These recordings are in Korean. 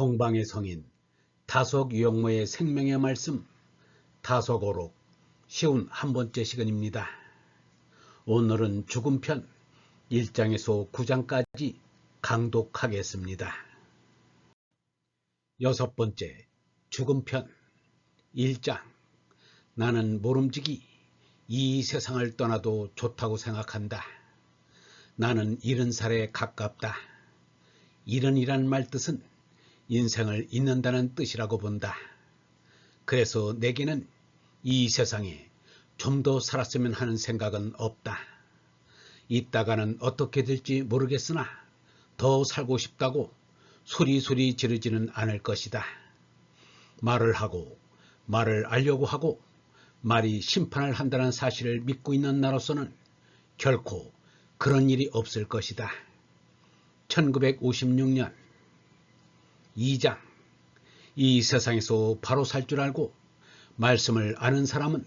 동방의 성인 다속유영모의 생명의 말씀 다속어록 쉬운 한 번째 시간입니다. 오늘은 죽음편 1장에서 9장까지 강독하겠습니다. 여섯 번째 죽음편 1장. 나는 모름지기 이 세상을 떠나도 좋다고 생각한다. 나는 70살에 가깝다. 70이란 말 뜻은 인생을 잇는다는 뜻이라고 본다. 그래서 내게는 이 세상에 좀 더 살았으면 하는 생각은 없다. 이따가는 어떻게 될지 모르겠으나 더 살고 싶다고 소리소리 지르지는 않을 것이다. 말을 하고 말을 알려고 하고 말이 심판을 한다는 사실을 믿고 있는 나로서는 결코 그런 일이 없을 것이다. 1956년 2장. 이 세상에서 바로 살 줄 알고 말씀을 아는 사람은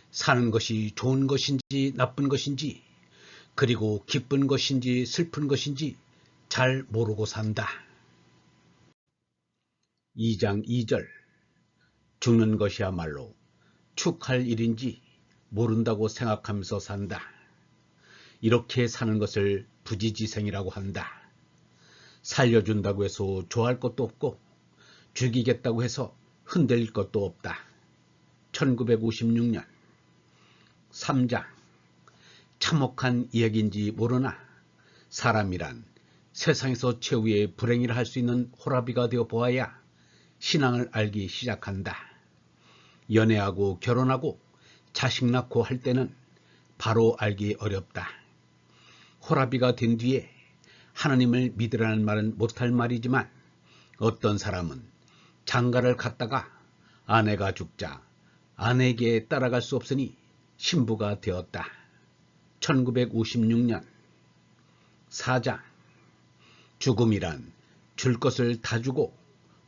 사는 것이 좋은 것인지 나쁜 것인지 그리고 기쁜 것인지 슬픈 것인지 잘 모르고 산다. 2장 2절. 죽는 것이야말로 축할 일인지 모른다고 생각하면서 산다. 이렇게 사는 것을 부지지생이라고 한다. 살려준다고 해서 좋아할 것도 없고 죽이겠다고 해서 흔들릴 것도 없다. 1956년 3장. 참혹한 이야기인지 모르나 사람이란 세상에서 최후의 불행이라 할 수 있는 호라비가 되어 보아야 신앙을 알기 시작한다. 연애하고 결혼하고 자식 낳고 할 때는 바로 알기 어렵다. 호라비가 된 뒤에 하나님을 믿으라는 말은 못할 말이지만 어떤 사람은 장가를 갔다가 아내가 죽자 아내에게 따라갈 수 없으니 신부가 되었다. 1956년 4장. 죽음이란 줄 것을 다 주고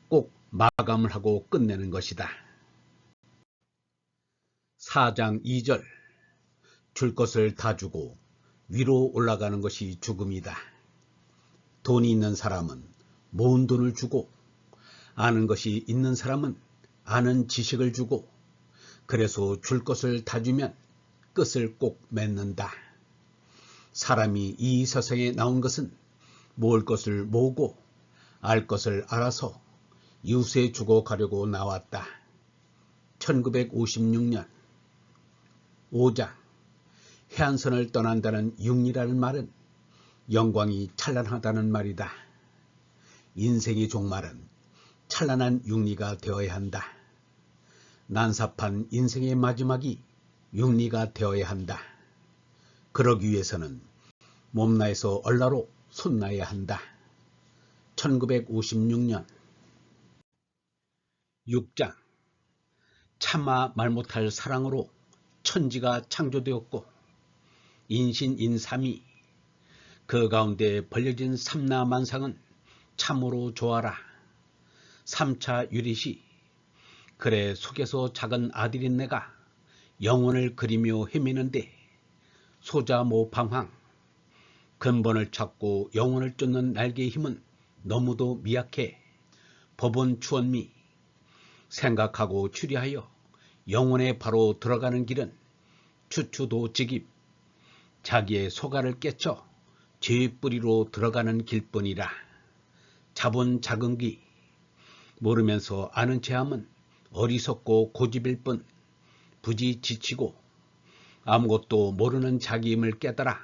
꼭 마감을 하고 끝내는 것이다. 4장 2절. 줄 것을 다 주고 위로 올라가는 것이 죽음이다. 돈이 있는 사람은 모은 돈을 주고 아는 것이 있는 사람은 아는 지식을 주고 그래서 줄 것을 다 주면 끝을 꼭 맺는다. 사람이 이 세상에 나온 것은 모을 것을 모으고 알 것을 알아서 이웃에 주고 가려고 나왔다. 1956년 5장. 해안선을 떠난다는 육리라는 말은 영광이 찬란하다는 말이다. 인생의 종말은 찬란한 육리가 되어야 한다. 난삽한 인생의 마지막이 육리가 되어야 한다. 그러기 위해서는 몸나에서 얼라로 솟나야 한다. 1956년 6장. 차마 말 못할 사랑으로 천지가 창조되었고 인신인삼이 그 가운데 벌려진 삼라만상은 참으로 좋아라. 3차 유릿이 그래 속에서 작은 아들인 내가 영혼을 그리며 헤매는데 소자모 방황 근본을 찾고 영혼을 쫓는 날개의 힘은 너무도 미약해. 법원 추원미 생각하고 추리하여 영혼에 바로 들어가는 길은 추추도직입 자기의 소가를 깨쳐 죄의 뿌리로 들어가는 길뿐이라. 자본 작은 귀 모르면서 아는 체함은 어리석고 고집일 뿐 부지 지치고 아무것도 모르는 자기 힘을 깨달아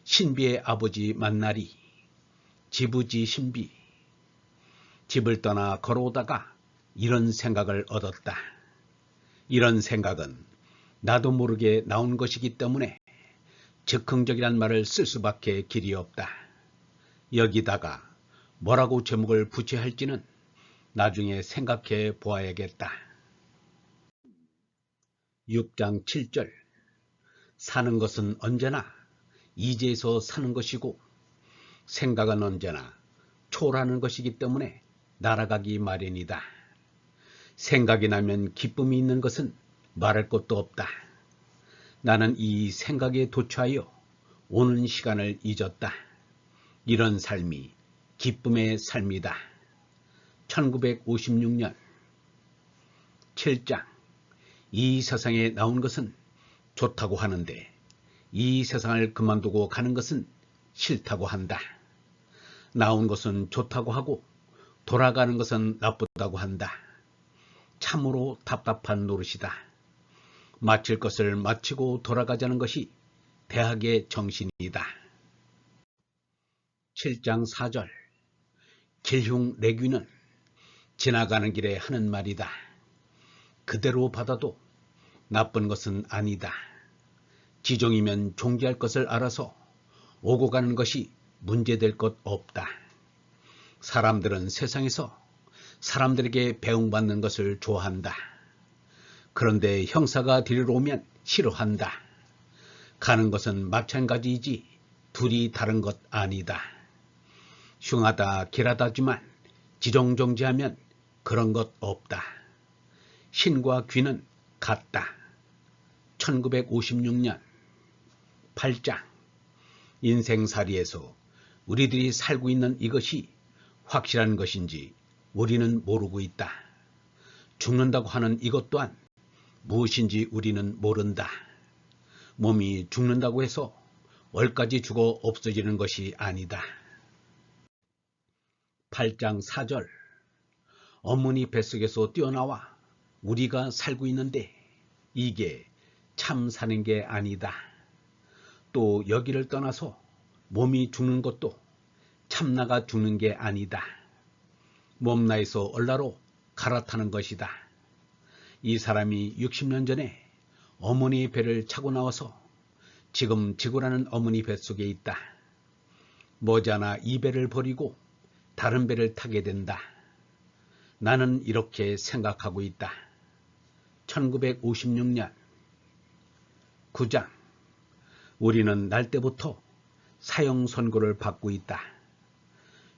신비의 아버지 만나리. 지부지 신비. 집을 떠나 걸어오다가 이런 생각을 얻었다. 이런 생각은 나도 모르게 나온 것이기 때문에 즉흥적이란 말을 쓸 수밖에 길이 없다. 여기다가 뭐라고 제목을 붙여야 할지는 나중에 생각해 보아야겠다. 6장 7절. 사는 것은 언제나 이제에서 사는 것이고 생각은 언제나 초월하는 것이기 때문에 날아가기 마련이다. 생각이 나면 기쁨이 있는 것은 말할 것도 없다. 나는 이 생각에 도취하여 오는 시간을 잊었다. 이런 삶이 기쁨의 삶이다. 1956년 7장. 이 세상에 나온 것은 좋다고 하는데 이 세상을 그만두고 가는 것은 싫다고 한다. 나온 것은 좋다고 하고 돌아가는 것은 나쁘다고 한다. 참으로 답답한 노릇이다. 마칠 것을 마치고 돌아가자는 것이 대학의 정신이다. 7장 4절. 길흉 레귀는 지나가는 길에 하는 말이다. 그대로 받아도 나쁜 것은 아니다. 지종이면 종지할 것을 알아서 오고 가는 것이 문제될 것 없다. 사람들은 세상에서 사람들에게 배웅받는 것을 좋아한다. 그런데 형사가 데리러 오면 싫어한다. 가는 것은 마찬가지이지 둘이 다른 것 아니다. 흉하다 길하다지만 지종정지하면 그런 것 없다. 신과 귀는 같다. 1956년 8장. 인생살이에서 우리들이 살고 있는 이것이 확실한 것인지 우리는 모르고 있다. 죽는다고 하는 이것 또한 무엇인지 우리는 모른다. 몸이 죽는다고 해서 얼까지 죽어 없어지는 것이 아니다. 8장 4절. 어머니 뱃속에서 뛰어나와 우리가 살고 있는데 이게 참 사는 게 아니다. 또 여기를 떠나서 몸이 죽는 것도 참나가 죽는 게 아니다. 몸나에서 얼라로 갈아타는 것이다. 이 사람이 60년 전에 어머니 배를 차고 나와서 지금 지구라는 어머니 뱃속에 있다. 머지않아 이 배를 버리고 다른 배를 타게 된다. 나는 이렇게 생각하고 있다. 1956년 9장. 우리는 날 때부터 사형 선고를 받고 있다.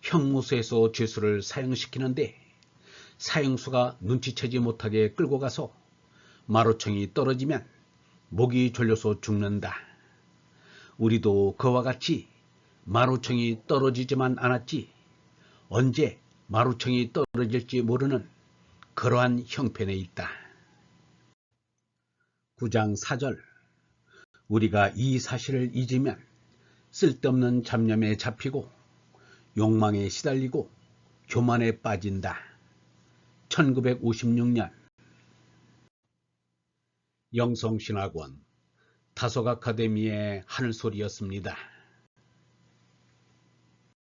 형무소에서 죄수를 사형시키는데 사형수가 눈치채지 못하게 끌고 가서 마루청이 떨어지면 목이 졸려서 죽는다. 우리도 그와 같이 마루청이 떨어지지만 않았지 언제 마루청이 떨어질지 모르는 그러한 형편에 있다. 9장 4절. 우리가 이 사실을 잊으면 쓸데없는 잡념에 잡히고 욕망에 시달리고 교만에 빠진다. 1956년 영성신학원 다속 아카데미의 하늘소리였습니다.